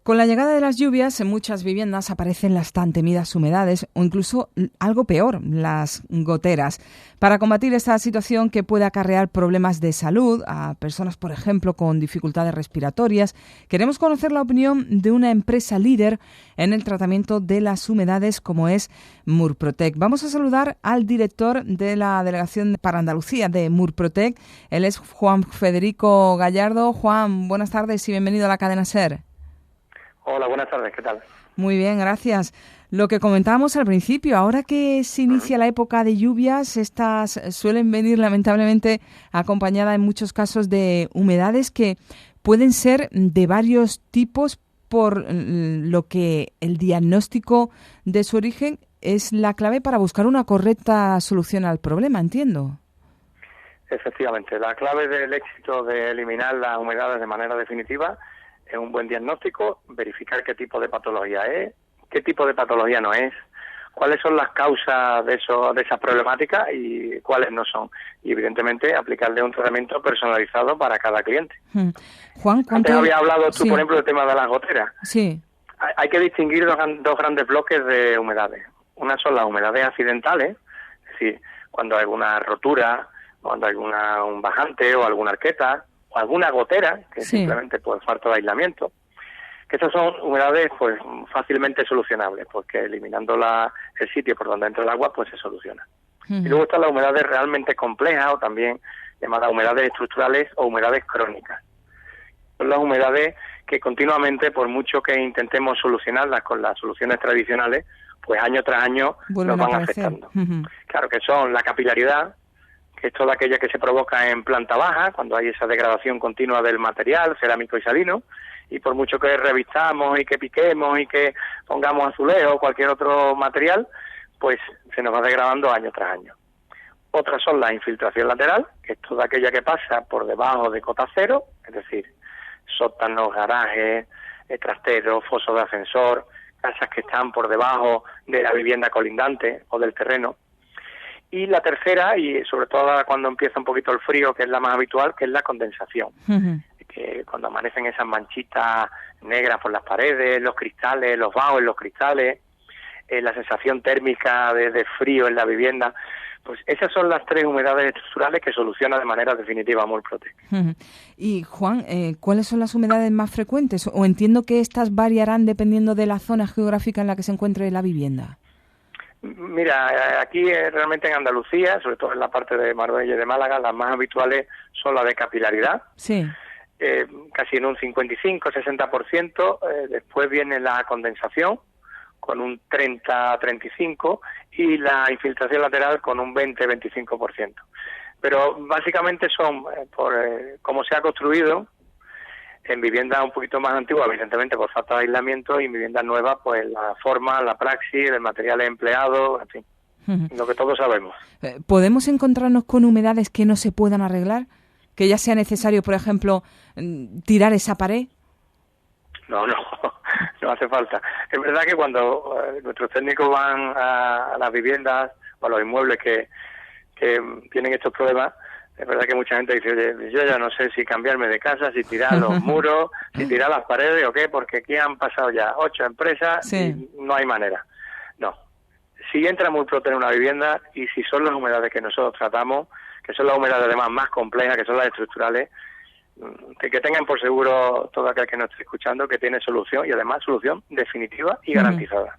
Con la llegada de las lluvias, en muchas viviendas aparecen las tan temidas humedades o incluso algo peor, las goteras. Para combatir esta situación que puede acarrear problemas de salud a personas, por ejemplo, con dificultades respiratorias, queremos conocer la opinión de una empresa líder en el tratamiento de las humedades como es Murprotec. Vamos a saludar al director de la Delegación para Andalucía de Murprotec. Él es Juan Federico Gallardo. Juan, buenas tardes y bienvenido a la cadena SER. Hola, buenas tardes, ¿qué tal? Muy bien, gracias. Lo que comentábamos al principio, ahora que se inicia la época de lluvias, estas suelen venir lamentablemente acompañadas en muchos casos de humedades que pueden ser de varios tipos, por lo que el diagnóstico de su origen es la clave para buscar una correcta solución al problema, entiendo. Efectivamente, la clave del éxito de eliminar las humedades de manera definitiva es un buen diagnóstico, verificar qué tipo de patología es, qué tipo de patología no es, cuáles son las causas de esa problemática y cuáles no son. Y evidentemente aplicarle un tratamiento personalizado para cada cliente. Juan, antes había hablado tú, por ejemplo, del tema de las goteras. Sí. Hay que distinguir dos grandes bloques de humedades. Una son las humedades accidentales, es decir, cuando hay alguna rotura, cuando hay un bajante o alguna arqueta, o alguna gotera, que simplemente por falta de aislamiento, que estas son humedades pues fácilmente solucionables, porque eliminando el sitio por donde entra el agua, pues se soluciona. Y luego están las humedades realmente complejas, o también llamadas humedades estructurales o humedades crónicas. Son las humedades que continuamente, por mucho que intentemos solucionarlas con las soluciones tradicionales, pues año tras año nos van afectando. Claro que son la capilaridad, que es toda aquella que se provoca en planta baja, cuando hay esa degradación continua del material cerámico y salino, y por mucho que revistamos y que piquemos y que pongamos azulejo o cualquier otro material, pues se nos va degradando año tras año. Otras son la infiltración lateral, que es toda aquella que pasa por debajo de cota cero, es decir, sótanos, garajes, trasteros, fosos de ascensor, casas que están por debajo de la vivienda colindante o del terreno. Y la tercera, y sobre todo cuando empieza un poquito el frío, que es la más habitual, que es la condensación. Que cuando amanecen esas manchitas negras por las paredes, los cristales, los bajos en los cristales, la sensación térmica de frío en la vivienda, pues esas son las tres humedades estructurales que soluciona de manera definitiva Murprotec. Y Juan, ¿cuáles son las humedades más frecuentes? O entiendo que estas variarán dependiendo de la zona geográfica en la que se encuentre la vivienda. Mira, aquí realmente en Andalucía, sobre todo en la parte de Marbella y de Málaga, las más habituales son las de capilaridad, casi en un 55-60%, después viene la condensación con un 30-35% y la infiltración lateral con un 20-25%. Pero básicamente son por cómo se ha construido. En viviendas un poquito más antiguas, evidentemente por falta de aislamiento, y en viviendas nuevas, pues la forma, la praxis, el material empleado, en fin, lo que todos sabemos. ¿Podemos encontrarnos con humedades que no se puedan arreglar? ¿Que ya sea necesario, por ejemplo, tirar esa pared? No hace falta. Es verdad que cuando nuestros técnicos van a las viviendas o a los inmuebles que tienen estos problemas, es verdad que mucha gente dice, oye, yo ya no sé si cambiarme de casa, si tirar los muros, si tirar las paredes o qué, porque aquí han pasado ya 8 empresas y no hay manera. No. Si entra Murprotec en una vivienda y si son las humedades que nosotros tratamos, que son las humedades además más complejas, que son las estructurales, que tengan por seguro todo aquel que nos esté escuchando que tiene solución, y además solución definitiva y garantizada.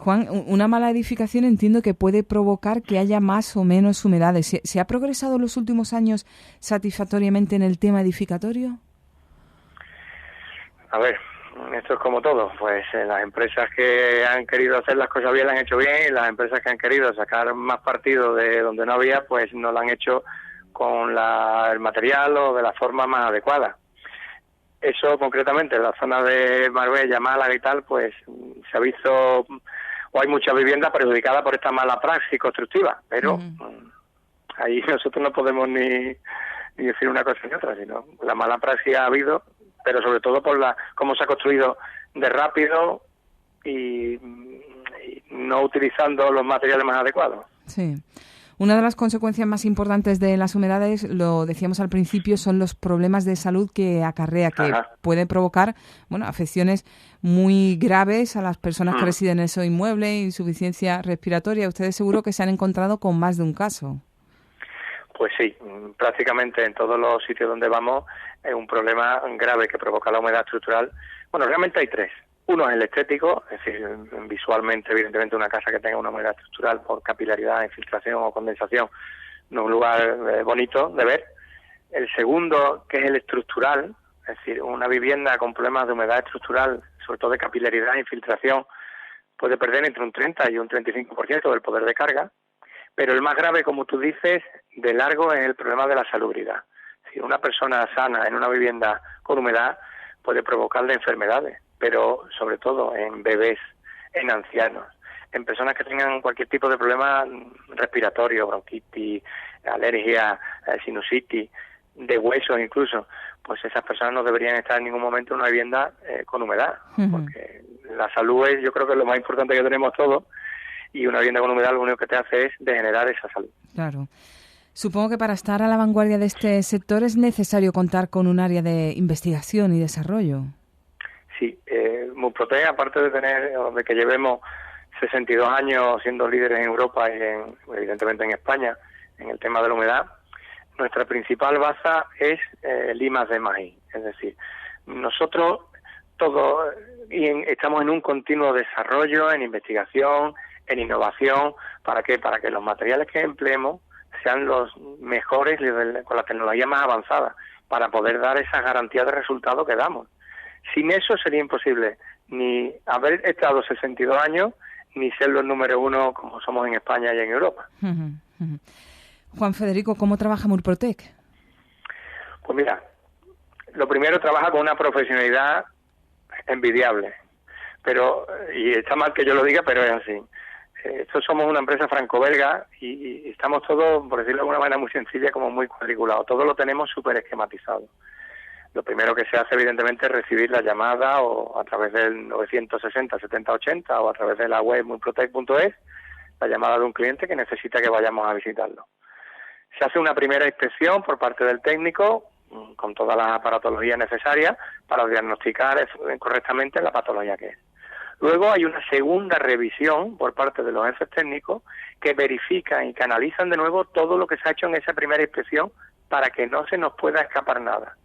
Juan, una mala edificación entiendo que puede provocar que haya más o menos humedades. ¿Se ha progresado en los últimos años satisfactoriamente en el tema edificatorio? A ver, esto es como todo. Pues las empresas que han querido hacer las cosas bien las han hecho bien, y las empresas que han querido sacar más partido de donde no había, pues no lo han hecho con el material o de la forma más adecuada. Eso concretamente en la zona de Marbella, Málaga y tal, pues se ha visto, o hay muchas viviendas perjudicadas por esta mala praxis constructiva, pero ahí nosotros no podemos ni decir una cosa ni otra, sino la mala praxis ha habido, pero sobre todo por cómo se ha construido de rápido y no utilizando los materiales más adecuados. Sí. Una de las consecuencias más importantes de las humedades, lo decíamos al principio, son los problemas de salud que acarrea, que puede provocar, afecciones muy graves a las personas que residen en ese inmueble, insuficiencia respiratoria. Ustedes seguro que se han encontrado con más de un caso. Pues sí, prácticamente en todos los sitios donde vamos es un problema grave que provoca la humedad estructural. Bueno, realmente hay tres. Uno es el estético, es decir, visualmente, evidentemente, una casa que tenga una humedad estructural por capilaridad, infiltración o condensación no es un lugar bonito de ver. El segundo, que es el estructural, es decir, una vivienda con problemas de humedad estructural, sobre todo de capilaridad e infiltración, puede perder entre un 30 y un 35% del poder de carga. Pero el más grave, como tú dices, de largo es el problema de la salubridad. Si una persona sana en una vivienda con humedad puede provocarle enfermedades, pero sobre todo en bebés, en ancianos, en personas que tengan cualquier tipo de problema respiratorio, bronquitis, alergia, sinusitis, de huesos incluso, pues esas personas no deberían estar en ningún momento en una vivienda con humedad, porque la salud es, yo creo que es lo más importante que tenemos todos, y una vivienda con humedad lo único que te hace es degenerar esa salud. Claro. Supongo que para estar a la vanguardia de este sector es necesario contar con un área de investigación y desarrollo. Sí, Murprotec, aparte de que llevemos 62 años siendo líderes en Europa y evidentemente en España en el tema de la humedad, nuestra principal baza es el I+D+I. Es decir, nosotros estamos en un continuo desarrollo, en investigación, en innovación. ¿Para qué? Para que los materiales que empleemos sean los mejores con la tecnología más avanzada, para poder dar esa garantía de resultado que damos. Sin eso sería imposible ni haber estado 62 años, ni ser los número uno como somos en España y en Europa. Juan Federico, ¿cómo trabaja Murprotec? Pues mira, lo primero, trabaja con una profesionalidad envidiable, y está mal que yo lo diga, pero es así. Estos somos una empresa franco-belga y estamos todos, por decirlo de alguna manera muy sencilla, como muy cuadriculados. Todo lo tenemos súper esquematizado. Lo primero que se hace, evidentemente, es recibir la llamada o a través del 960 70 80 o a través de la web murprotec.es, la llamada de un cliente que necesita que vayamos a visitarlo. Se hace una primera inspección por parte del técnico con todas las aparatologías necesarias para diagnosticar correctamente la patología que es. Luego hay una segunda revisión por parte de los jefes técnicos que verifican y canalizan de nuevo todo lo que se ha hecho en esa primera inspección para que no se nos pueda escapar nada.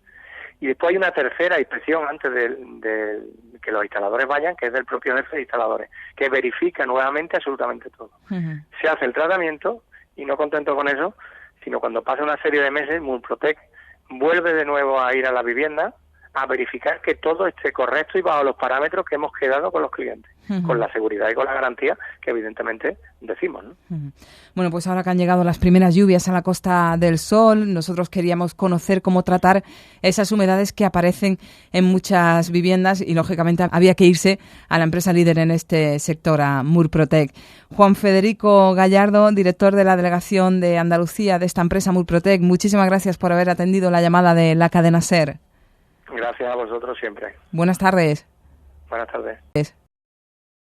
Y después hay una tercera inspección antes de que los instaladores vayan, que es del propio jefe de instaladores, que verifica nuevamente absolutamente todo. Se hace el tratamiento y no contento con eso, sino cuando pasa una serie de meses, Murprotec vuelve de nuevo a ir a la vivienda a verificar que todo esté correcto y bajo los parámetros que hemos quedado con los clientes, con la seguridad y con la garantía que evidentemente decimos, ¿no? Bueno, pues ahora que han llegado las primeras lluvias a la Costa del Sol, nosotros queríamos conocer cómo tratar esas humedades que aparecen en muchas viviendas y, lógicamente, había que irse a la empresa líder en este sector, a Murprotec. Juan Federico Gallardo, director de la Delegación de Andalucía de esta empresa Murprotec, muchísimas gracias por haber atendido la llamada de la cadena SER. Gracias a vosotros siempre. Buenas tardes. Buenas tardes.